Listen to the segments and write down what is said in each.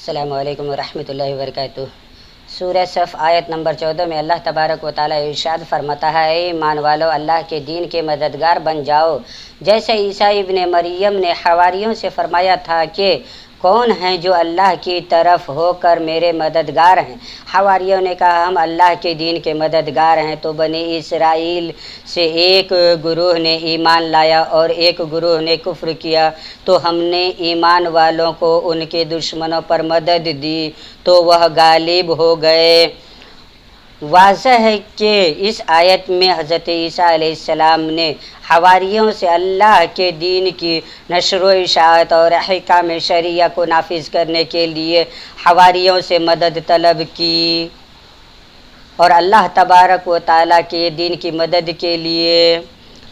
السلام علیکم ورحمۃ اللہ وبرکاتہ۔ سورہ صف آیت نمبر 14 میں اللہ تبارک و تعالیٰ ارشاد فرماتا ہے، اے ایمان والو اللہ کے دین کے مددگار بن جاؤ، جیسے عیسی ابن مریم نے حواریوں سے فرمایا تھا کہ کون ہیں جو اللہ کی طرف ہو کر میرے مددگار ہیں؟ حواریوں نے کہا ہم اللہ کے دین کے مددگار ہیں۔ تو بنی اسرائیل سے ایک گروہ نے ایمان لایا اور ایک گروہ نے کفر کیا، تو ہم نے ایمان والوں کو ان کے دشمنوں پر مدد دی تو وہ غالب ہو گئے۔ واضح ہے کہ اس آیت میں حضرت عیسی علیہ السلام نے حواریوں سے اللہ کے دین کی نشر و اشاعت اور احکام شرعیہ کو نافذ کرنے کے لیے حواریوں سے مدد طلب کی، اور اللہ تبارک و تعالیٰ کے دین کی مدد کے لیے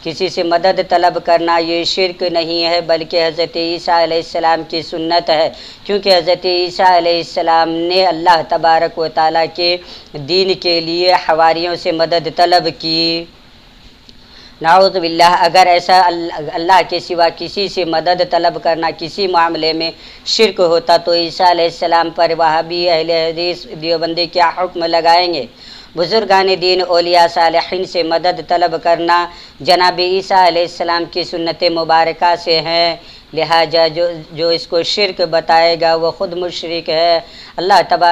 کسی سے مدد طلب کرنا یہ شرک نہیں ہے، بلکہ حضرت عیسی علیہ السلام کی سنت ہے، کیونکہ حضرت عیسی علیہ السلام نے اللہ تبارک و تعالیٰ کے دین کے لیے حواریوں سے مدد طلب کی۔ نعوذ باللہ، اگر ایسا اللہ کے سوا کسی سے مدد طلب کرنا کسی معاملے میں شرک ہوتا تو عیسی علیہ السلام پر وہابی اہل حدیث دیوبندی کیا حکم لگائیں گے؟ بزرگان دین اولیاء صالحین سے مدد طلب کرنا جناب عیسی علیہ السلام کی سنت مبارکہ سے ہے، لہٰذا جو اس کو شرک بتائے گا وہ خود مشرک ہے۔ اللہ تبارک